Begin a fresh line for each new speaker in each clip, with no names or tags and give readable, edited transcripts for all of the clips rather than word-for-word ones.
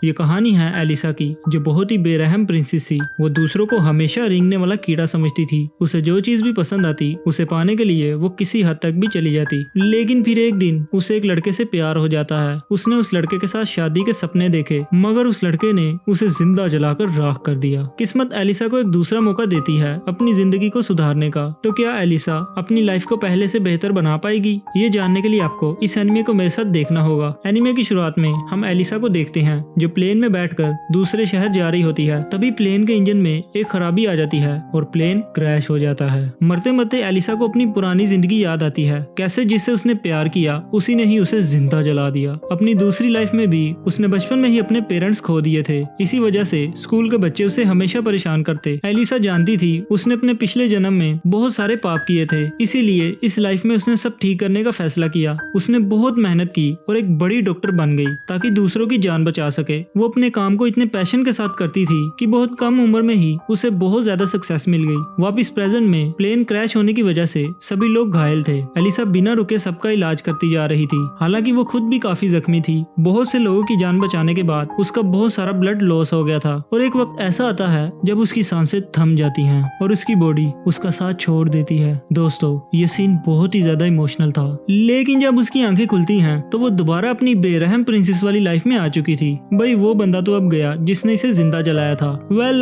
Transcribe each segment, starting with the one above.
ये कहानी है एलिसा की, जो बहुत ही बेरहम प्रिंसेस थी। वो दूसरों को हमेशा रेंगने वाला कीड़ा समझती थी। उसे जो चीज भी पसंद आती उसे पाने के लिए वो किसी हद तक भी चली जाती। लेकिन फिर एक दिन उसे एक लड़के से प्यार हो जाता है। उसने उस लड़के के साथ शादी के सपने देखे, मगर उस लड़के ने उसे जिंदा जलाकर राख कर दिया। किस्मत एलिसा को एक दूसरा मौका देती है अपनी जिंदगी को सुधारने का। तो क्या एलिसा अपनी लाइफ को पहले से बेहतर बना पाएगी? ये जानने के लिए आपको इस एनिमे को मेरे साथ देखना होगा। एनिमे की शुरुआत में हम एलिसा को देखते हैं जो प्लेन में बैठकर दूसरे शहर जा रही होती है। तभी प्लेन के इंजन में एक खराबी आ जाती है और प्लेन क्रैश हो जाता है। मरते मरते एलिसा को अपनी पुरानी जिंदगी याद आती है, कैसे जिससे उसने प्यार किया उसी ने ही उसे जिंदा जला दिया। अपनी दूसरी लाइफ में भी उसने बचपन में ही अपने पेरेंट्स खो दिए थे। इसी वजह से स्कूल के बच्चे उसे हमेशा परेशान करते। एलिसा जानती थी उसने अपने पिछले जन्म में बहुत सारे पाप किए थे, इसीलिए इस लाइफ में उसने सब ठीक करने का फैसला किया। उसने बहुत मेहनत की और एक बड़ी डॉक्टर बन गई ताकि दूसरों की जान बचा सके। वो अपने काम को इतने पैशन के साथ करती थी कि बहुत कम उम्र में ही उसे बहुत ज्यादा सक्सेस मिल गई। वापिस प्रेजेंट में प्लेन क्रैश होने की वजह से सभी लोग घायल थे। एलिसा बिना रुके सबका इलाज करती जा रही थी, हालांकि वो खुद भी काफी जख्मी थी। बहुत से लोगों की जान बचाने के बाद उसका बहुत सारा ब्लड लॉस हो गया था और एक वक्त ऐसा आता है जब उसकी सांसें थम जाती हैं और उसकी बॉडी उसका साथ छोड़ देती है। दोस्तों, ये सीन बहुत ही ज्यादा इमोशनल था। लेकिन जब उसकी आंखें खुलती हैं तो वो दोबारा अपनी बेरहम प्रिंसेस वाली लाइफ में आ चुकी थी। भाई वो बंदा तो अब गया जिसने इसे जिंदा जलाया था।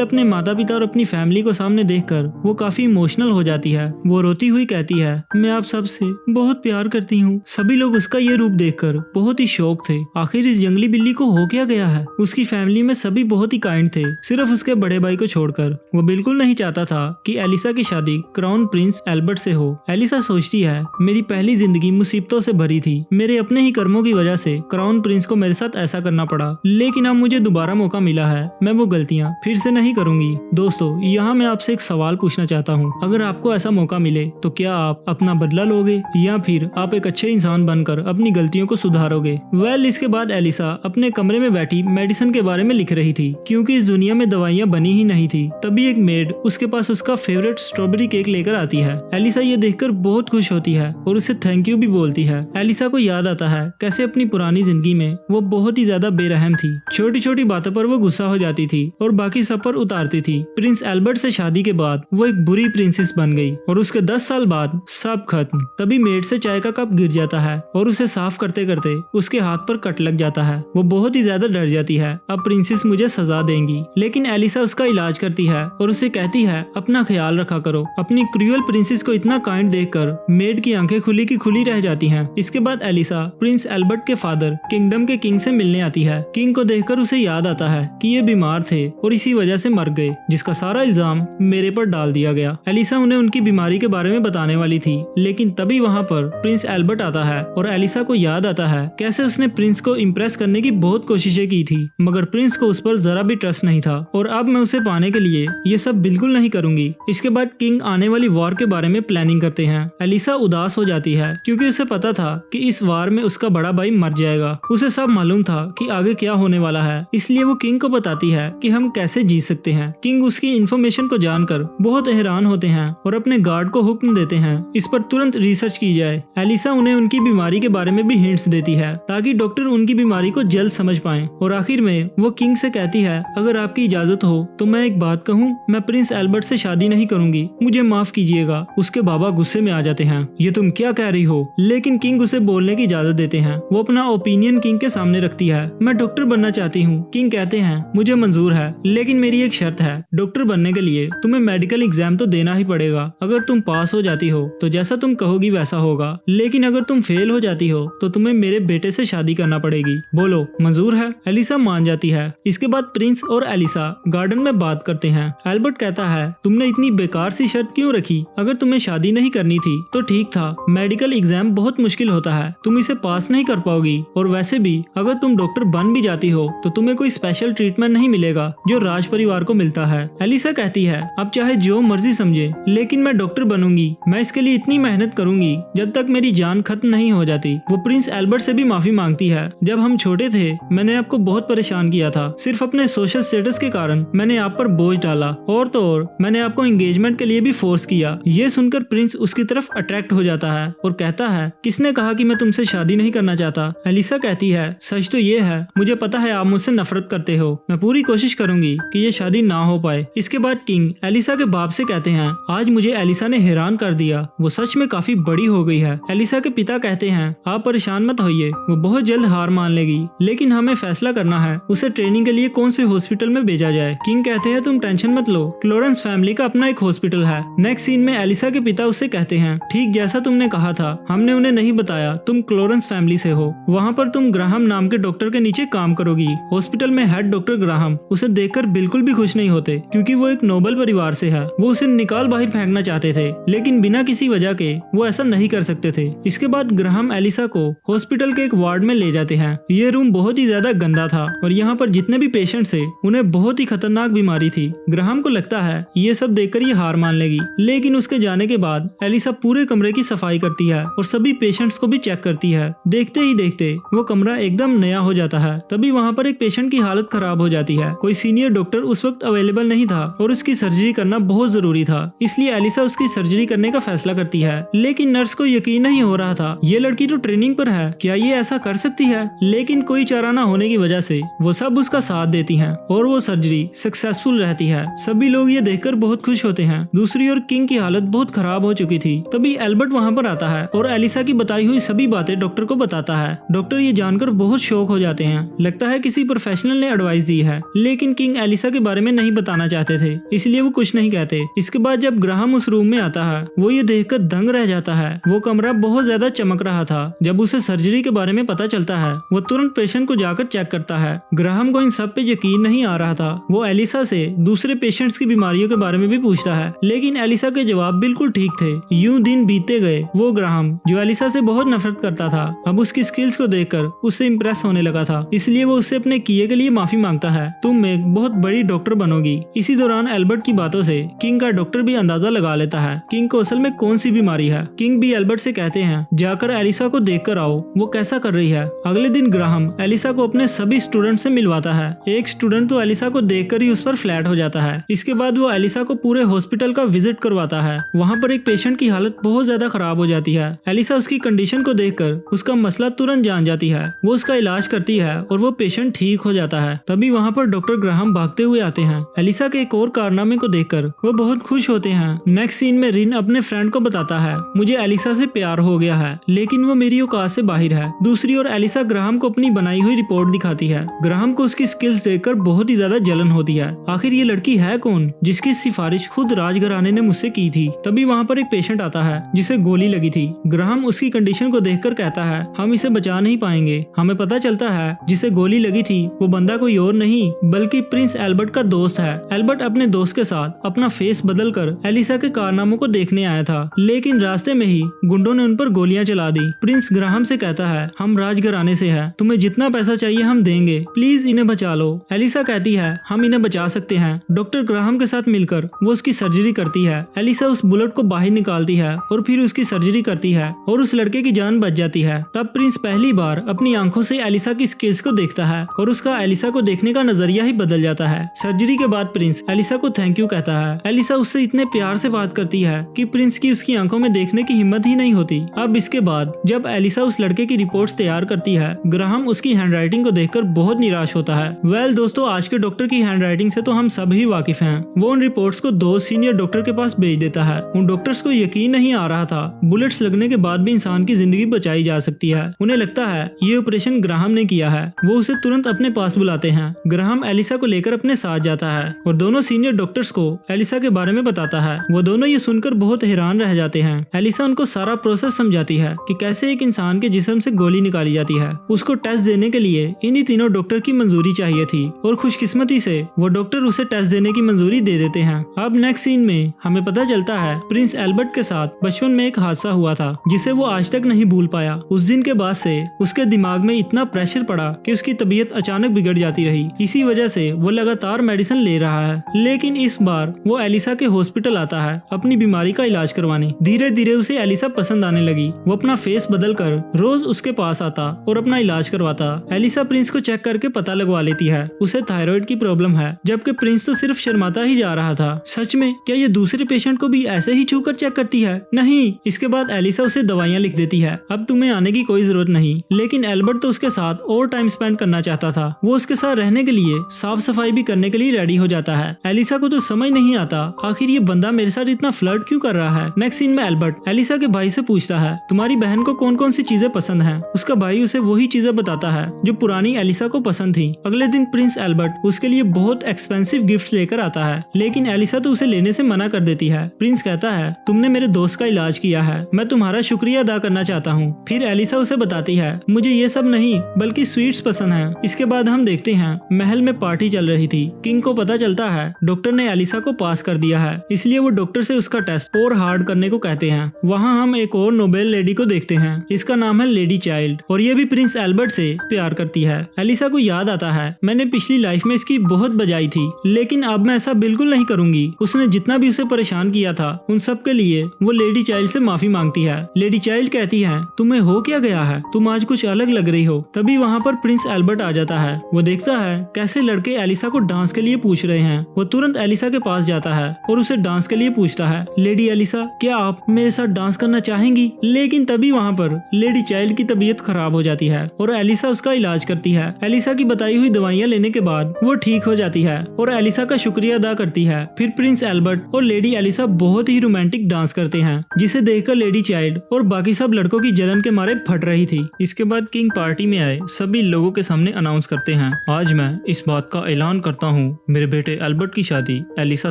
अपने माता पिता और अपनी फैमिली को सामने देखकर वो काफी इमोशनल हो जाती है। वो रोती हुई कहती है, मैं आप सबसे बहुत प्यार करती हूँ। सभी लोग उसका ये रूप देखकर बहुत ही शौक थे। आखिर इस जंगली बिल्ली को हो क्या गया है? उसकी फैमिली में सभी बहुत ही काइंड थे, सिर्फ उसके बड़े भाई को छोड़कर। वो बिल्कुल नहीं चाहता था कि एलिसा की शादी क्राउन प्रिंस एल्बर्ट से हो। एलिसा सोचती है, मेरी पहली जिंदगी मुसीबतों से भरी थी। मेरे अपने ही कर्मों की वजह से क्राउन प्रिंस को मेरे साथ ऐसा करना पड़ा, लेकिन अब मुझे दोबारा मौका मिला है। मैं वो गलतियाँ फिर से नहीं करूंगी। दोस्तों, यहाँ मैं आपसे एक सवाल पूछना चाहता हूँ, अगर आपको ऐसा मौका मिले तो क्या आप अपना बदला लोगे या फिर आप एक अच्छे इंसान बनकर अपनी गलतियों को सुधारोगे? इसके बाद एलिसा अपने कमरे में बैठी मेडिसिन के बारे में लिख रही थी, क्योंकि इस दुनिया में दवाइयाँ बनी ही नहीं थी। तभी एक मेड उसके पास उसका फेवरेट स्ट्रॉबेरी केक लेकर आती है। एलिसा ये देखकर बहुत खुश होती है और उसे थैंक यू भी बोलती है। एलिसा को याद आता है कैसे अपनी पुरानी जिंदगी में वो बहुत ही ज्यादा बेरहम थी। छोटी छोटी बातों पर वो गुस्सा हो जाती थी और बाकी सब पर उतारती थी। प्रिंस एल्बर्ट से शादी के बाद वो एक बुरी प्रिंसेस बन गई और उसके 10 साल बाद सब खत्म। तभी मेड से चाय का कप गिर जाता है और उसे साफ करते करते उसके हाथ पर कट लग जाता है। वो बहुत ही ज्यादा डर जाती है, अब प्रिंसेस मुझे सजा देंगी। लेकिन एलिसा उसका इलाज करती है और उसे कहती है, अपना ख्याल रखा करो। अपनी क्रूअल प्रिंसेस को इतना काइंड देखकर मेड की आंखें खुली की खुली रह जाती हैं। इसके बाद एलिसा प्रिंस एल्बर्ट के फादर किंगडम के किंग से मिलने आती है। किंग को देखकर उसे याद आता है कि ये बीमार थे और इसी वजह से मर गए, जिसका सारा इल्जाम मेरे पर डाल दिया गया। एलिसा उन्हें उनकी बीमारी के बारे में बताने वाली थी, लेकिन तभी वहाँ पर प्रिंस एल्बर्ट आता है और एलिसा को याद आता है कैसे उसने प्रिंस को इम्प्रेस करने की बहुत कोशिशें की थी, मगर प्रिंस को उस पर जरा भी ट्रस्ट नहीं था और अब मैं उसे पाने के लिए ये सब बिल्कुल नहीं करूंगी। इसके बाद किंग आने वाली वॉर के बारे में प्लानिंग करते हैं। एलिसा उदास हो जाती है क्योंकि उसे पता था कि इस वार में उसका बड़ा भाई मर जाएगा। उसे सब मालूम था कि आगे क्या होने वाला है, इसलिए वो किंग को बताती है कि हम कैसे जीत सकते हैं। किंग उसकी इन्फॉर्मेशन को जानकर बहुत हैरान होते हैं और अपने गार्ड को हुक्म देते हैं इस पर तुरंत रिसर्च की जाए। एलिसा उन्हें उनकी बीमारी के बारे में भी हिंट्स देती है ताकि डॉक्टर उनकी बीमारी को जल्द समझ पाएं। और आखिर में वो किंग से कहती है, अगर आपकी इजाजत हो तो मैं एक बात कहूँ, मैं प्रिंस एल्बर्ट से शादी नहीं करूंगी, मुझे माफ कीजिएगा। उसके बाबा गुस्से में आ जाते हैं, ये तुम क्या कह रही हो? लेकिन किंग उसे बोलने की इजाजत देते हैं। वो अपना ओपिनियन किंग के सामने रखती है, मैं डॉक्टर बनना चाहती हूँ। किंग कहते हैं, मुझे मंजूर है, लेकिन मेरी एक शर्त है, डॉक्टर बनने के लिए तुम्हें मेडिकल एग्जाम तो देना ही पड़ेगा। अगर तुम पास हो जाती हो तो जैसा तुम कहोगी वैसा होगा, लेकिन अगर तुम फेल हो जाती हो तो तुम्हें मेरे बेटे से शादी करना पड़ेगी। बोलो मंजूर है? एलिसा मान जाती है। इसके बाद प्रिंस और एलिसा गार्डन में बात करते हैं। एल्बर्ट कहता है, तुमने इतनी बेकार सी शर्त क्यों रखी? अगर तुम्हें शादी नहीं करनी थी तो ठीक था, मेडिकल एग्जाम बहुत मुश्किल होता है, तुम इसे पास नहीं कर पाओगी, और वैसे भी अगर तुम डॉक्टर बन भी जाती हो तो तुम्हें कोई स्पेशल ट्रीटमेंट नहीं मिलेगा जो राज परिवार को मिलता है। एलिसा कहती है, अब चाहे जो मर्जी समझे, लेकिन मैं डॉक्टर बनूंगी। मैं इसके लिए इतनी मेहनत करूंगी जब तक मेरी जान खत्म नहीं हो जाती। वो प्रिंस एल्बर्ट से भी माफी मांगती है, जब हम छोटे थे मैंने आपको बहुत परेशान किया था, सिर्फ अपने सोशल स्टेटस के कारण मैंने आप पर बोझ डाला, और तो और मैंने आपको एंगेजमेंट के लिए भी फोर्स किया। ये सुनकर प्रिंस उसकी तरफ अट्रैक्ट हो जाता है और कहता है, किसने कहा कि मैं तुमसे शादी नहीं करना चाहता? एलिसा कहती है, सच तो ये है, मुझे पता है है आप मुझसे नफरत करते हो। मैं पूरी कोशिश करूंगी कि ये शादी ना हो पाए। इसके बाद किंग एलिसा के बाप से कहते हैं, आज मुझे एलिसा ने हैरान कर दिया, वो सच में काफी बड़ी हो गई है। एलिसा के पिता कहते हैं, आप परेशान मत होइए, वो बहुत जल्द हार मान लेगी, लेकिन हमें फैसला करना है उसे ट्रेनिंग के लिए कौन से हॉस्पिटल में भेजा जाए। किंग कहते हैं, तुम टेंशन मत लो, क्लोरेंस फैमिली का अपना एक हॉस्पिटल है। नेक्स्ट सीन में एलिसा के पिता उससे कहते हैं, ठीक जैसा तुमने कहा था, हमने उन्हें नहीं बताया तुम क्लोरेंस फैमिली से हो। वहाँ पर तुम ग्राहम नाम के डॉक्टर के नीचे काम करोगी। हॉस्पिटल में हेड डॉक्टर ग्राहम उसे देखकर बिल्कुल भी खुश नहीं होते, क्योंकि वो एक नोबल परिवार से है। वो उसे निकाल बाहर फेंकना चाहते थे, लेकिन बिना किसी वजह के वो ऐसा नहीं कर सकते थे। इसके बाद ग्राहम एलिसा को हॉस्पिटल के एक वार्ड में ले जाते हैं। ये रूम बहुत ही ज्यादा गंदा था और यहाँ पर जितने भी पेशेंट्स थे उन्हें बहुत ही खतरनाक बीमारी थी। ग्राहम को लगता है ये सब देखकर ये हार मान लेगी, लेकिन उसके जाने के बाद एलिसा पूरे कमरे की सफाई करती है और सभी पेशेंट्स को भी चेक करती है। देखते ही देखते वो कमरा एकदम नया हो जाता है। तभी वहाँ पर एक पेशेंट की हालत खराब हो जाती है। कोई सीनियर डॉक्टर उस वक्त अवेलेबल नहीं था और उसकी सर्जरी करना बहुत जरूरी था, इसलिए एलिसा उसकी सर्जरी करने का फैसला करती है। लेकिन नर्स को यकीन नहीं हो रहा था, ये लड़की तो ट्रेनिंग पर है, क्या ये ऐसा कर सकती है। लेकिन कोई चारा न होने की वजह से वो सब उसका साथ देती हैं और वो सर्जरी सक्सेसफुल रहती है। सभी लोग ये देखकर बहुत खुश होते हैं। दूसरी ओर किंग की हालत बहुत खराब हो चुकी थी। तभी एल्बर्ट वहाँ पर आता है और एलिसा की बताई हुई सभी बातें डॉक्टर को बताता है। डॉक्टर ये जानकर बहुत शॉक हो जाते हैं, लगता है किसी प्रोफेशनल ने एडवाइस दी है। लेकिन किंग एलिसा के बारे में नहीं बताना चाहते थे, इसलिए वो कुछ नहीं कहते। इसके बाद जब ग्राहम उस रूम में आता है, वो ये देखकर दंग रह जाता है। वो कमरा बहुत ज्यादा चमक रहा था। जब उसे सर्जरी के बारे में पता चलता है, वो तुरंत पेशेंट को जाकर चेक करता है। ग्राहम को इन सब पे यकीन नहीं आ रहा था। वो एलिसा से दूसरे पेशेंट्स की बीमारियों के बारे में भी पूछता है, लेकिन एलिसा के जवाब बिल्कुल ठीक थे। यूं दिन बीतते गए। वो ग्राहम जो एलिसा से बहुत नफरत करता था, अब उसकी स्किल्स को देखकर उससे इम्प्रेस होने लगा था, इसलिए वो उससे अपने किए के लिए माफी मांगता है। तुम एक बहुत बड़ी डॉक्टर बनोगी। इसी दौरान एल्बर्ट की बातों से किंग का डॉक्टर भी अंदाजा लगा लेता है किंग को असल में कौन सी बीमारी है। किंग भी एल्बर्ट से कहते हैं, जाकर एलिसा को देख कर आओ, वो कैसा कर रही है। अगले दिन ग्राहम एलिसा को अपने सभी स्टूडेंट से मिलवाता है। एक स्टूडेंट तो एलिसा को देखकर ही उस पर फ्लैट हो जाता है। इसके बाद वो एलिसा को पूरे हॉस्पिटल का विजिट करवाता है। वहाँ पर एक पेशेंट की हालत बहुत ज्यादा खराब हो जाती है। एलिसा उसकी कंडीशन को देखकर उसका मसला तुरंत जान जाती है। वो उसका इलाज करती है और वो पेशेंट ठीक हो जाता है। तभी वहाँ पर डॉक्टर ग्राहम भागते हुए आते हैं। एलिसा के एक और कारनामे को देखकर वो बहुत खुश होते हैं। नेक्स्ट सीन में रिन अपने फ्रेंड को बताता है, मुझे एलिसा से प्यार हो गया है, लेकिन वो मेरी औकात से बाहर है। दूसरी ओर एलिसा ग्राहम को अपनी बनाई हुई रिपोर्ट दिखाती है। ग्राहम को उसकी स्किल्स देखकर बहुत ही ज्यादा जलन होती है। आखिर ये लड़की है कौन जिसकी सिफारिश खुद राजघराने ने मुझसे की थी। तभी वहाँ पर एक पेशेंट आता है जिसे गोली लगी थी। ग्राहम उसकी कंडीशन को देखकर कहता है, हम इसे बचा नहीं पाएंगे। हमें पता चलता है जिसे गोली लगी थी वो बंदा कोई और नहीं बल्कि प्रिंस एल्बर्ट का दोस्त है। एल्बर्ट अपने दोस्त के साथ अपना फेस बदलकर एलिसा के कारनामों को देखने आया था, लेकिन रास्ते में ही गुंडों ने उन पर गोलियां चला दी। प्रिंस ग्राहम से कहता है, हम राजघराने से हैं, तुम्हें जितना पैसा चाहिए हम देंगे, प्लीज इन्हें बचा लो। एलिसा कहती है, हम इन्हें बचा सकते हैं। डॉक्टर ग्राहम के साथ मिलकर वो उसकी सर्जरी करती है। एलिसा उस बुलेट को बाहर निकालती है और फिर उसकी सर्जरी करती है और उस लड़के की जान बच जाती है। तब प्रिंस पहली बार अपनी आंखों से एलिसा की स्किल्स को देखता है और उसका एलिसा को देखने का नजरिया ही बदल जाता है। सर्जरी के बाद प्रिंस एलिसा को थैंक यू कहता है। एलिसा उससे इतने प्यार से बात करती है कि प्रिंस की उसकी आंखों में देखने की हिम्मत ही नहीं होती। अब इसके बाद जब एलिसा उस लड़के की रिपोर्ट्स तैयार करती है, ग्राहम उसकी हैंडराइटिंग को देखकर बहुत निराश होता है। वेल दोस्तों, आज के डॉक्टर की हैंडराइटिंग से तो हम सब ही वाकिफ हैं। वो उन रिपोर्ट्स को 2 सीनियर डॉक्टर के पास भेज देता है। उन डॉक्टर्स को यकीन नहीं आ रहा था बुलेट्स लगने के बाद भी इंसान की जिंदगी बचाई जा सकती है। उन्हें लगता है ये ऑपरेशन ग्राहम ने किया है। वो उसे तुरंत अपने पास बुलाते हैं। ग्राहम एलिसा को लेकर अपने साथ जाता है और दोनों सीनियर डॉक्टर्स को एलिसा के बारे में बताता है। वो दोनों ये सुनकर बहुत हैरान रह जाते हैं। एलिसा उनको सारा प्रोसेस समझाती है कि कैसे एक इंसान के जिस्म से गोली निकाली जाती है। उसको टेस्ट देने के लिए इन्हीं तीनों डॉक्टर की मंजूरी चाहिए थी और खुशकिस्मती से वो डॉक्टर उसे टेस्ट देने की मंजूरी दे देते हैं। अब नेक्स्ट सीन में हमें पता चलता है प्रिंस एल्बर्ट के साथ बचपन में एक हादसा हुआ था जिसे वो आज तक नहीं भूल पाया। उस दिन के बाद से उसके दिमाग में इतना प्रेशर पड़ा कि उसकी तबीयत अचानक बिगड़ जाती रही। इसी वजह से वो लगातार मेडिसिन ले रहा है। लेकिन इस बार वो एलिसा के हॉस्पिटल आता है अपनी बीमारी का इलाज करवाने। धीरे धीरे उसे एलिसा पसंद आने लगी। वो अपना फेस बदल कर रोज उसके पास आता और अपना इलाज करवाता। एलिसा प्रिंस को चेक करके पता लगवा लेती है उसे थायराइड की प्रॉब्लम है, जबकि प्रिंस तो सिर्फ शर्माता ही जा रहा था। सच में क्या ये दूसरे पेशेंट को भी ऐसे ही छूकर चेक करती है? नहीं। इसके बाद एलिसा उसे दवाइयाँ लिख देती है, अब तुम्हें आने की कोई जरूरत नहीं। लेकिन एल्बर्ट तो उसके साथ और टाइम स्पेंड करना बनना चाहता था। वो उसके साथ रहने के लिए साफ सफाई भी करने के लिए रेडी हो जाता है। एलिसा को तो समझ नहीं आता आखिर ये बंदा मेरे साथ इतना फ्लर्ट क्यों कर रहा है। नेक्स्ट सीन में एल्बर्ट एलिसा के भाई से पूछता है तुम्हारी बहन को कौन कौन सी चीजें पसंद हैं। उसका भाई उसे वही चीजें बताता है जो पुरानी एलिसा को पसंद थी। अगले दिन प्रिंस एल्बर्ट उसके लिए बहुत एक्सपेंसिव गिफ्ट्स लेकर आता है, लेकिन एलिसा तो उसे लेने से मना कर देती है। प्रिंस कहता है तुमने मेरे दोस्त का इलाज किया है, मैं तुम्हारा शुक्रिया अदा करना चाहता हूँ। फिर एलिसा उसे बताती है मुझे ये सब नहीं बल्कि स्वीट्स पसंद है। इसके बाद हम देखते हैं महल में पार्टी चल रही थी। किंग को पता चलता है डॉक्टर ने एलिसा को पास कर दिया है, इसलिए वो डॉक्टर से उसका टेस्ट और हार्ड करने को कहते हैं। वहाँ हम एक और नोबेल लेडी को देखते हैं, इसका नाम है लेडी चाइल्ड और ये भी प्रिंस एल्बर्ट से प्यार करती है। एलिसा को याद आता है मैंने पिछली लाइफ में इसकी बहुत बजाई थी, लेकिन अब मैं ऐसा बिल्कुल नहीं करूंगी। उसने जितना भी उसे परेशान किया था उन सब के लिए वो लेडी चाइल्ड से माफी मांगती है। लेडी चाइल्ड कहती है तुम्हें हो क्या गया है, तुम आज कुछ अलग लग रही हो। तभी वहाँ पर प्रिंस एल्बर्ट आ जाता है। वो देखता है कैसे लड़के एलिसा को डांस के लिए पूछ रहे हैं। वो तुरंत एलिसा के पास जाता है और उसे डांस के लिए पूछता है लेडी एलिसा क्या आप मेरे साथ डांस करना चाहेंगी। लेकिन तभी वहाँ पर लेडी चाइल्ड की तबीयत खराब हो जाती है और एलिसा उसका इलाज करती है। एलिसा की बताई हुई दवाइयाँ लेने के बाद वो ठीक हो जाती है और एलिसा का शुक्रिया अदा करती है। फिर प्रिंस एल्बर्ट और लेडी एलिसा बहुत ही रोमांटिक डांस करते हैं, जिसे देखकर लेडी चाइल्ड और बाकी सब लड़कों की जलन के मारे फट रही थी। इसके बाद किंग पार्टी में आए सभी लोगों के सामने अनाउंस करते हैं आज मैं इस बात का ऐलान करता हूँ मेरे बेटे एल्बर्ट की शादी एलिसा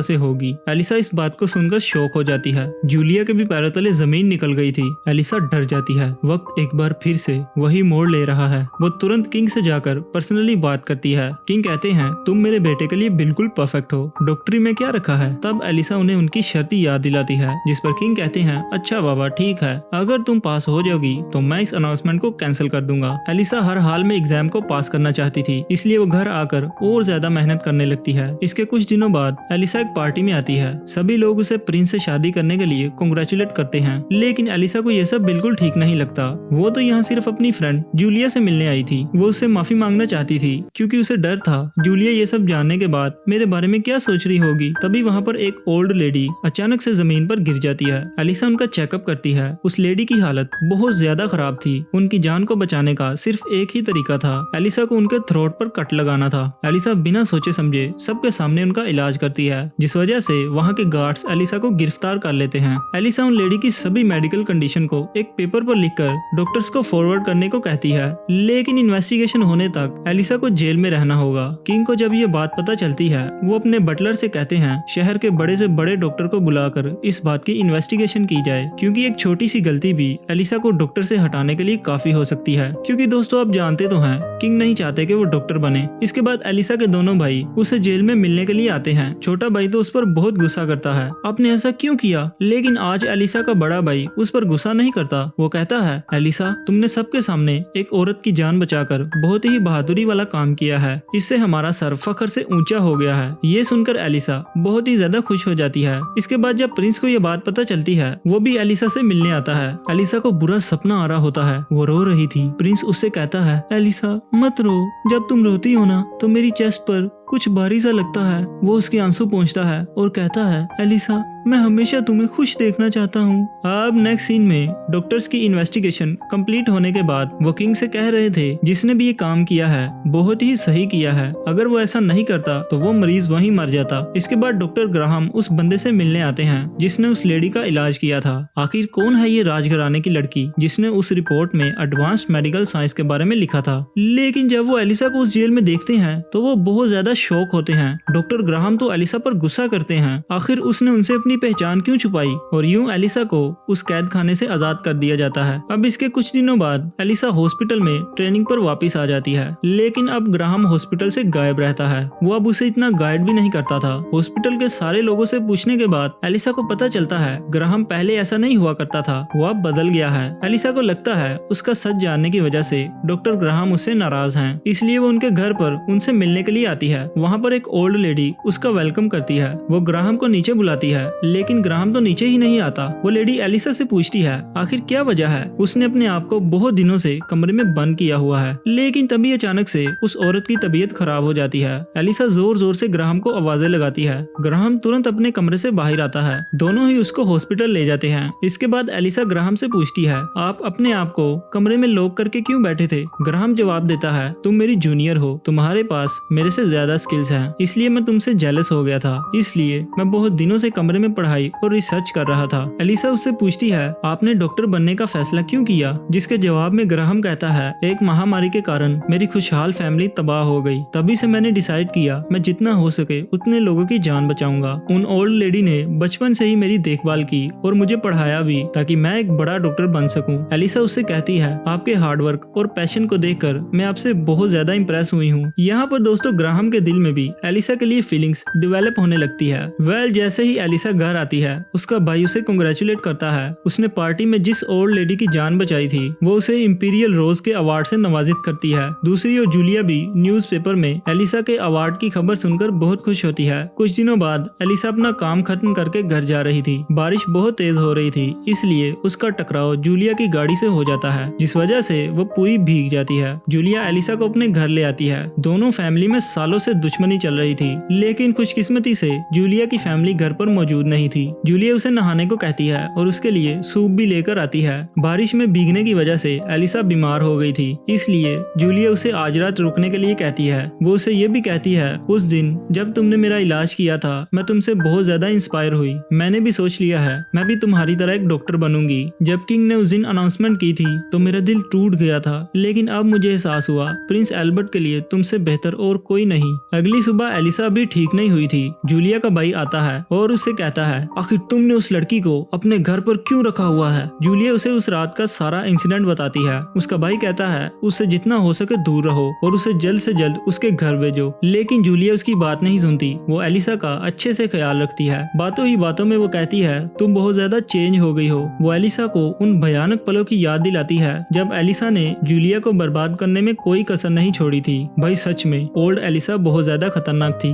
से होगी। एलिसा इस बात को सुनकर शॉक हो जाती है। जूलिया के भी पैरों तले जमीन निकल गई थी। एलिसा डर जाती है। वक्त एक बार फिर से वही मोड़ ले रहा है। वो तुरंत किंग से जाकर पर्सनली बात करती है। किंग कहते हैं तुम मेरे बेटे के लिए बिल्कुल परफेक्ट हो, डॉक्टरी में क्या रखा है। तब एलिसा उन्हें उनकी शर्ती याद दिलाती है, जिस पर किंग कहते हैं अच्छा बाबा ठीक है, अगर तुम पास हो जाओगी तो मैं इस अनाउंसमेंट को कैंसिल कर दूंगा। एलिसा हर हाल में एग्जाम को पास करना चाहती थी, इसलिए वो घर आकर और ज्यादा मेहनत करने लगती है। इसके कुछ दिनों बाद एलिसा एक पार्टी में आती है। सभी लोग उसे प्रिंस से शादी करने के लिए कांग्रेचुलेट करते हैं, लेकिन एलिसा को यह सब बिल्कुल ठीक नहीं लगता। वो तो यहाँ सिर्फ अपनी फ्रेंड जूलिया से मिलने आई थी। वो उससे माफी मांगना चाहती थी क्योंकि उसे डर था जूलिया ये सब जानने के बाद मेरे बारे में क्या सोच रही होगी। तभी वहाँ पर एक ओल्ड लेडी अचानक से जमीन पर गिर जाती है। एलिसा उनका चेकअप करती है। उस लेडी की हालत बहुत ज्यादा खराब थी। उनकी जान को बचाने का सिर्फ एक ही तरीका था, एलिसा को उनके थ्रोट पर कट लगाना था। एलिसा बिना सोचे समझे सबके सामने उनका इलाज करती है, जिस वजह से वहाँ के गार्ड्स एलिसा को गिरफ्तार कर लेते हैं। एलिसा उन लेडी की सभी मेडिकल कंडीशन को एक पेपर पर लिखकर डॉक्टर्स को फॉरवर्ड करने को कहती है, लेकिन इन्वेस्टिगेशन होने तक एलिसा को जेल में रहना होगा। किंग को जब ये बात पता चलती है वो अपने बटलर से कहते हैं शहर के बड़े से बड़े डॉक्टर को बुलाकर इस बात की इन्वेस्टिगेशन की जाए, क्योंकि एक छोटी सी गलती भी एलिसा को डॉक्टर से हटाने के लिए काफी हो सकती है। क्योंकि दोस्तों आप जानते तो हैं किंग नहीं चाहते कि वो डॉक्टर बने। इसके बाद एलिसा के दोनों भाई उसे जेल में मिलने के लिए आते हैं। छोटा भाई तो उस पर बहुत गुस्सा करता है, आपने ऐसा क्यों किया। लेकिन आज एलिसा का बड़ा भाई उस पर गुस्सा नहीं करता। वो कहता है एलिसा तुमने सबके सामने एक औरत की जान बचाकर बहुत ही बहादुरी वाला काम किया है, इससे हमारा सर फख्र से ऊंचा हो गया है। ये सुनकर एलिसा बहुत ही ज्यादा खुश हो जाती है। इसके बाद जब प्रिंस को ये बात पता चलती है वो भी एलिसा से मिलने आता है। एलिसा को बुरा सपना आ रहा होता है, वो रो रही थी। प्रिंस उससे कहता है एलिसा मत रो, जब तुम रोती हो ना तो मेरी चेस्ट पर कुछ भारी सा लगता है। वो उसके आंसू पोंछता है और कहता है एलिसा मैं हमेशा तुम्हें खुश देखना चाहता हूँ। अब नेक्स्ट सीन में डॉक्टर्स की इन्वेस्टिगेशन कंप्लीट होने के बाद वो किंग से कह रहे थे जिसने भी ये काम किया है बहुत ही सही किया है, अगर वो ऐसा नहीं करता तो वो मरीज वहीं मर जाता। इसके बाद डॉक्टर ग्राहम उस बंदे से मिलने आते हैं जिसने उस लेडी का इलाज किया था। आखिर कौन है ये राजघराने की लड़की जिसने उस रिपोर्ट में एडवांस्ड मेडिकल साइंस के बारे में लिखा था। लेकिन जब वो एलिसा को उस जेल में देखते हैं तो वो बहुत ज्यादा शौक होते हैं। डॉक्टर ग्राहम तो एलिसा पर गुस्सा करते हैं, आखिर उसने उनसे अपनी पहचान क्यों छुपाई, और यूं एलिसा को उस कैद खाने से आजाद कर दिया जाता है। अब इसके कुछ दिनों बाद एलिसा हॉस्पिटल में ट्रेनिंग पर वापस आ जाती है, लेकिन अब ग्राहम हॉस्पिटल से गायब रहता है। वो अब उसे इतना गाइड भी नहीं करता था। हॉस्पिटल के सारे लोगों से पूछने के बाद एलिसा को पता चलता है ग्राहम पहले ऐसा नहीं हुआ करता था, वो अब बदल गया है। एलिसा को लगता है उसका सच जानने की वजह से डॉक्टर ग्राहम उससे नाराज हैं, इसलिए वो उनके घर पर उनसे मिलने के लिए आती है। वहाँ पर एक ओल्ड लेडी उसका वेलकम करती है। वो ग्राहम को नीचे बुलाती है, लेकिन ग्राहम तो नीचे ही नहीं आता। वो लेडी एलिसा से पूछती है आखिर क्या वजह है। उसने अपने आप को बहुत दिनों से कमरे में बंद किया हुआ है। लेकिन तभी अचानक से उस औरत की तबीयत खराब हो जाती है। एलिसा जोर जोर से ग्राहम को आवाजें लगाती है। ग्राहम तुरंत अपने कमरे से बाहर आता है। दोनों ही उसको हॉस्पिटल ले जाते हैं। इसके बाद एलिसा ग्राहम से पूछती है आप अपने आप को कमरे में लॉक करके क्यों बैठे थे। ग्राहम जवाब देता है तुम मेरी जूनियर हो, तुम्हारे पास मेरे से ज्यादा स्किल्स हैं, इसलिए मैं तुमसे जेलस हो गया था, इसलिए मैं बहुत दिनों से कमरे में पढ़ाई और रिसर्च कर रहा था। एलिसा उससे पूछती है आपने डॉक्टर बनने का फैसला क्यों किया। जिसके जवाब में ग्राहम कहता है एक महामारी के कारण मेरी खुशहाल फैमिली तबाह हो गई, तभी से मैंने डिसाइड किया मैं जितना हो सके उतने लोगों की जान बचाऊंगा। उन ओल्ड लेडी ने बचपन से ही मेरी देखभाल की और मुझे पढ़ाया भी ताकि मैं एक बड़ा डॉक्टर बन सकूं। एलिसा उससे कहती है आपके हार्डवर्क और पैशन को देखकर मैं आपसे बहुत ज्यादा इंप्रेस हुई हूँ। यहाँ पर दोस्तों ग्राहम के दिल में भी एलिसा के लिए फीलिंग्स डेवलप होने लगती है। जैसे ही एलिसा घर आती है उसका भाई उसे कांग्रेचुलेट करता है। उसने पार्टी में जिस ओल्ड लेडी की जान बचाई थी वो उसे इंपीरियल रोज के अवार्ड से नवाजित करती है। दूसरी ओर जूलिया भी न्यूज़पेपर में एलिसा के अवार्ड की खबर सुनकर बहुत खुश होती है। कुछ दिनों बाद एलिसा अपना काम खत्म करके घर जा रही थी। बारिश बहुत तेज हो रही थी, इसलिए उसका टकराव जूलिया की गाड़ी से हो जाता है, जिस वजह से वो पूरी भीग जाती है। जूलिया एलिसा को अपने घर ले आती है। दोनों फैमिली में सालों से दुश्मनी चल रही थी, लेकिन खुशकिस्मती से जूलिया की फैमिली घर पर मौजूद नहीं थी। जूलिया उसे नहाने को कहती है और उसके लिए सूप भी लेकर आती है। बारिश में भीगने की वजह से एलिसा बीमार हो गई थी, इसलिए जूलिया उसे आज रात रुकने के लिए कहती है। वो उसे ये भी कहती है उस दिन जब तुमने मेरा इलाज किया था मैं तुमसे बहुत ज्यादा इंस्पायर हुई। मैंने भी सोच लिया है मैं भी तुम्हारी तरह एक डॉक्टर बनूंगी। जब किंग ने उस दिन अनाउंसमेंट की थी तो मेरा दिल टूट गया था, लेकिन अब मुझे एहसास हुआ प्रिंस एल्बर्ट के लिए तुमसे बेहतर और कोई नहीं। अगली सुबह एलिसा भी ठीक नहीं हुई थी। जूलिया का भाई आता है और उससे कहता है आखिर तुमने उस लड़की को अपने घर पर क्यों रखा हुआ है। जूलिया उसे उस रात का सारा इंसिडेंट बताती है। उसका भाई कहता है उससे जितना हो सके दूर रहो और उसे जल्द से जल्द उसके घर भेजो, लेकिन जूलिया उसकी बात नहीं सुनती। वो एलिसा का अच्छे से ख्याल रखती है। बातों ही बातों में वो कहती है तुम बहुत ज्यादा चेंज हो गई हो। वो एलिसा को उन भयानक पलों की याद दिलाती है जब एलिसा ने जूलिया को बर्बाद करने में कोई कसर नहीं छोड़ी थी। भाई सच में ओल्ड एलिसा बहुत ज्यादा खतरनाक थी।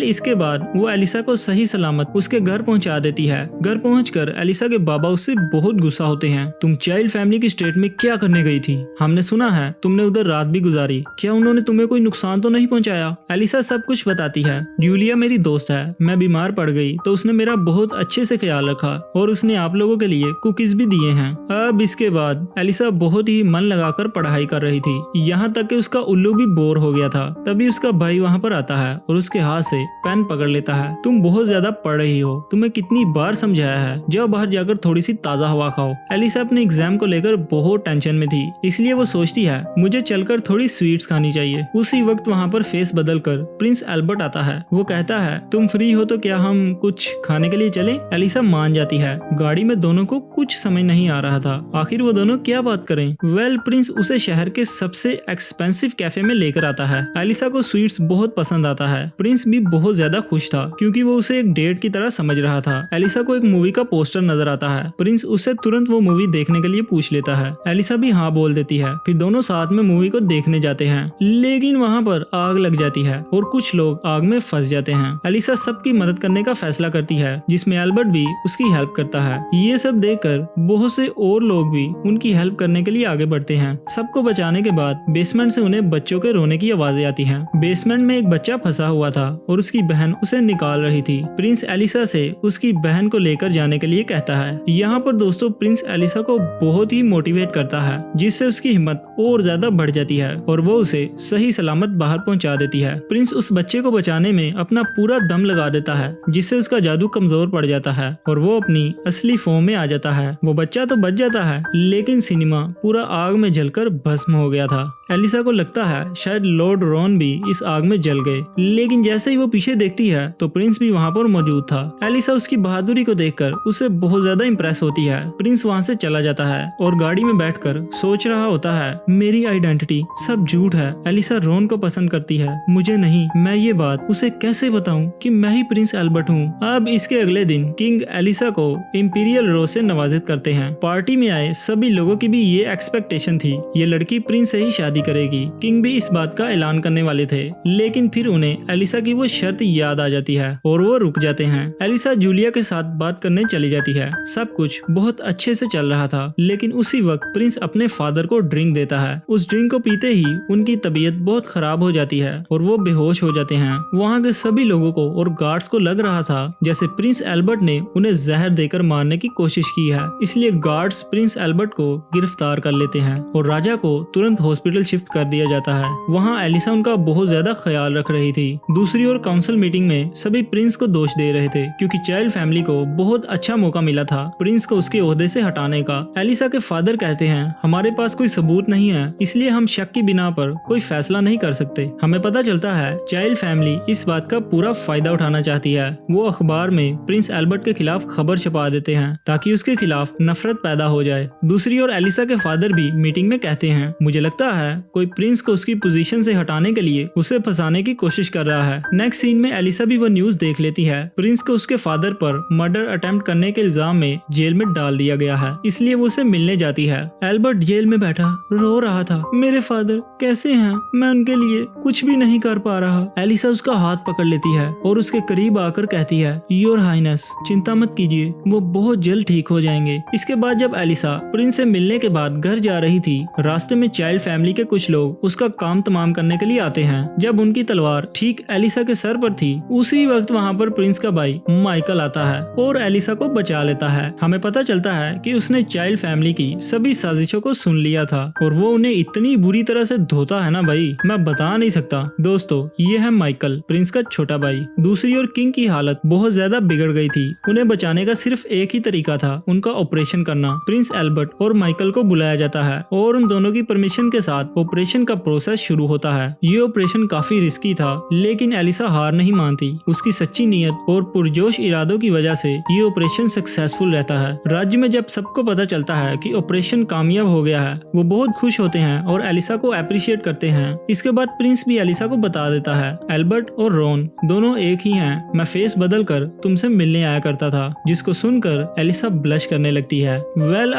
इसके बाद वो एलिसा को सही सलामत उसके घर पहुंचा देती है। घर पहुंचकर एलिसा के बाबा उससे बहुत गुस्सा होते हैं। तुम चाइल्ड फैमिली की स्टेट में क्या करने गई थी। हमने सुना है तुमने उधर रात भी गुजारी, क्या उन्होंने तुम्हें कोई नुकसान तो नहीं पहुंचाया। एलिसा सब कुछ बताती है। जूलिया मेरी दोस्त है, मैं बीमार पड़ गई तो उसने मेरा बहुत अच्छे से ख्याल रखा और उसने आप लोगों के लिए कुकीज भी दिए हैं। अब इसके बाद एलिसा बहुत ही मन लगाकर पढ़ाई कर रही थी, यहाँ तक कि उसका उल्लू भी बोर हो गया था। तभी उसका भाई वहाँ पर आता है और उसके हाथ से पेन पकड़ लेता है। तुम बहुत ज्यादा पढ़ रही हो, तुम्हें कितनी बार समझाया है, जाओ बाहर जाकर थोड़ी सी ताजा हवा खाओ। एलिसा अपने एग्जाम को लेकर बहुत टेंशन में थी, इसलिए वो सोचती है मुझे चलकर थोड़ी स्वीट्स खानी चाहिए। उसी वक्त वहाँ पर फेस बदलकर प्रिंस एल्बर्ट आता है। वो कहता है तुम फ्री हो तो क्या हम कुछ खाने के लिए चले। एलिसा मान जाती है। गाड़ी में दोनों को कुछ समझ नहीं आ रहा था आखिर वो दोनों क्या बात करें। प्रिंस उसे शहर के सबसे एक्सपेंसिव कैफे में लेकर आता है। एलिसा को स्वीट्स बहुत पसंद आता है। प्रिंस भी बहुत ज्यादा खुश था क्योंकि वो उसे एक डेट की तरह समझ रहा था। एलिसा को एक मूवी का पोस्टर नजर आता है। प्रिंस उससे तुरंत वो मूवी देखने के लिए पूछ लेता है। एलिसा भी हाँ बोल देती है। फिर दोनों साथ में मूवी को देखने जाते हैं, लेकिन वहाँ पर आग लग जाती है और कुछ लोग आग में फंस जाते हैं। एलिसा सबकी मदद करने का फैसला करती है, जिसमें एल्बर्ट भी उसकी हेल्प करता है। ये सब देखकर बहुत से और लोग भी उनकी हेल्प करने के लिए आगे बढ़ते हैं। सबको बचाने के बाद बेसमेंट से उन्हें बच्चों के रोने की आवाजें आती हैं। बेसमेंट में एक बच्चा फंसा हुआ था और उसकी बहन उसे निकाल रही थी। प्रिंस एलिसा से उसकी बहन को लेकर जाने के लिए कहता है। यहाँ पर दोस्तों प्रिंस एलिसा को बहुत ही मोटिवेट करता है, जिससे उसकी हिम्मत और ज्यादा बढ़ जाती है और वो उसे सही सलामत बाहर पहुँचा देती है। प्रिंस उस बच्चे को बचाने में अपना पूरा दम लगा देता है, जिससे उसका जादू कमजोर पड़ जाता है और वो अपनी असली फॉर्म में आ जाता है। वो बच्चा तो बच जाता है, लेकिन सिनेमा पूरा आग में जलकर भस्म हो गया था। एलिसा को लगता है शायद लॉर्ड रॉन भी इस आग में जल गए, लेकिन जैसे ही वो पीछे देखती है तो प्रिंस भी वहाँ पर मौजूद था। एलिसा उसकी बहादुरी को देखकर उससे बहुत ज्यादा इंप्रेस होती है। प्रिंस वहाँ से चला जाता है और गाड़ी में बैठकर सोच रहा होता है मेरी आइडेंटिटी सब झूठ है। एलिसा रॉन को पसंद करती है, मुझे नहीं। मैं ये बात उसे कैसे बताऊं कि मैं ही प्रिंस एल्बर्ट हूँ। अब इसके अगले दिन किंग एलिसा को इंपीरियल रोज से नवाजित करते हैं। पार्टी में आए सभी लोगों की भी ये एक्सपेक्टेशन थी, ये लड़की प्रिंस से ही शादी करेगी। किंग भी इस बात का ऐलान करने वाले थे, लेकिन फिर उन्हें एलिसा की वो शर्त याद आ जाती है और वो रुक जाते हैं। एलिसा एलिसा जूलिया के साथ बात करने चली जाती है। सब कुछ बहुत अच्छे से चल रहा था, लेकिन उसी वक्त प्रिंस अपने फादर को ड्रिंक देता है। उस ड्रिंक को पीते ही उनकी तबीयत बहुत खराब हो जाती है और वो बेहोश हो जाते हैं। वहाँ के सभी लोगों को और गार्ड्स को लग रहा था जैसे प्रिंस एल्बर्ट ने उन्हें जहर देकर मारने की कोशिश की है, इसलिए गार्ड्स प्रिंस एल्बर्ट को गिरफ्तार कर लेते हैं और राजा को तुरंत हॉस्पिटल शिफ्ट कर दिया जाता है। वहाँ एलिसा उनका बहुत ज्यादा ख्याल रख रही थी। दूसरी ओर काउंसिल मीटिंग में सभी प्रिंस को दोष दे रहे थे क्योंकि चाइल्ड फैमिली को बहुत अच्छा मौका मिला था प्रिंस को उसके ओहदे से हटाने का। एलिसा के फादर कहते हैं हमारे पास कोई सबूत नहीं है, इसलिए हम शक की बिना पर कोई फैसला नहीं कर सकते। हमें पता चलता है चाइल्ड फैमिली इस बात का पूरा फायदा उठाना चाहती है। वो अखबार में प्रिंस एल्बर्ट के खिलाफ खबर छपा देते हैं ताकि उसके खिलाफ नफरत पैदा हो जाए। दूसरी ओर एलिसा के फादर भी मीटिंग में कहते हैं मुझे लगता है कोई प्रिंस को उसकी पोजीशन से हटाने के लिए उसे फंसाने की कोशिश कर रहा है। नेक्स्ट सीन में एलिसा भी वो न्यूज देख लेती है प्रिंस को उसके फादर पर मर्डर अटेम्प्ट करने के इल्जाम में जेल में डाल दिया गया है, इसलिए वो उसे मिलने जाती है। एल्बर्ट जेल में बैठा रो रहा था, मेरे फादर कैसे हैं, मैं उनके लिए कुछ भी नहीं कर पा रहा। एलिसा उसका हाथ पकड़ लेती है और उसके करीब आकर कहती है योर हाइनेस चिंता मत कीजिए, वो बहुत जल्द ठीक हो जाएंगे। इसके बाद जब एलिसा प्रिंस से मिलने के बाद घर जा रही थी, रास्ते में चाइल्ड फैमिली के कुछ लोग उसका काम तमाम करने के लिए आते हैं। जब उनकी तलवार ठीक एलिसा के सर पर थी, उसी वक्त वहाँ पर प्रिंस का भाई माइकल आता है और एलिसा को बचा लेता है। हमें पता चलता है कि उसने चाइल्ड फैमिली की सभी साजिशों को सुन लिया था और वो उन्हें इतनी बुरी तरह से धोता है ना भाई, मैं बता नहीं सकता। दोस्तों ये है माइकल, प्रिंस का छोटा भाई। दूसरी ओर किंग की हालत बहुत ज्यादा बिगड़ गई थी। उन्हें बचाने का सिर्फ एक ही तरीका था, उनका ऑपरेशन करना। प्रिंस एल्बर्ट और माइकल को बुलाया जाता है और उन दोनों की परमिशन के साथ ऑपरेशन का प्रोसेस शुरू होता है। ये ऑपरेशन काफी रिस्की था, लेकिन एलिसा हार नहीं मानती। उसकी सच्ची नीयत और पुरजोश इरादों की वजह से ये ऑपरेशन सक्सेसफुल रहता है। राज्य में जब सबको पता चलता है कि ऑपरेशन कामयाब हो गया है, वो बहुत खुश होते हैं और एलिसा को अप्रिशिएट करते हैं। इसके बाद प्रिंस भी एलिसा को बता देता है एल्बर्ट और रॉन दोनों एक ही हैं, मैं फेस बदल कर तुमसे मिलने आया करता था। जिसको सुनकर एलिसा ब्लश करने लगती है।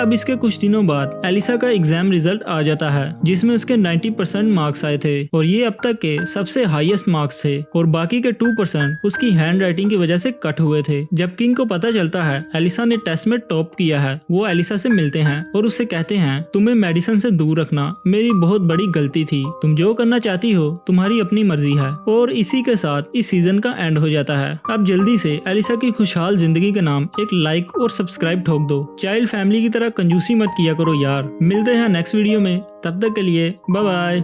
अब इसके कुछ दिनों बाद एलिसा का एग्जाम रिजल्ट आ जाता है जिसमें उसके 90% मार्क्स आए थे और ये अब तक के सबसे हाईएस्ट मार्क्स थे और बाकी के 2% उसकी हैंड राइटिंग की वजह से कट हुए थे। जब किंग को पता चलता है एलिसा ने टेस्ट में टॉप किया है, वो एलिसा से मिलते हैं और उससे कहते हैं तुम्हें मेडिसिन से दूर रखना मेरी बहुत बड़ी गलती थी, तुम जो करना चाहती हो तुम्हारी अपनी मर्जी है। और इसी के साथ इस सीजन का एंड हो जाता है। अब जल्दी से एलिसा की खुशहाल जिंदगी के नाम एक लाइक और सब्सक्राइब ठोक दो। चाइल्ड फैमिली की तरह कंजूसी मत किया करो यार। मिलते हैं नेक्स्ट वीडियो में, तब तक के लिए बाय बाय।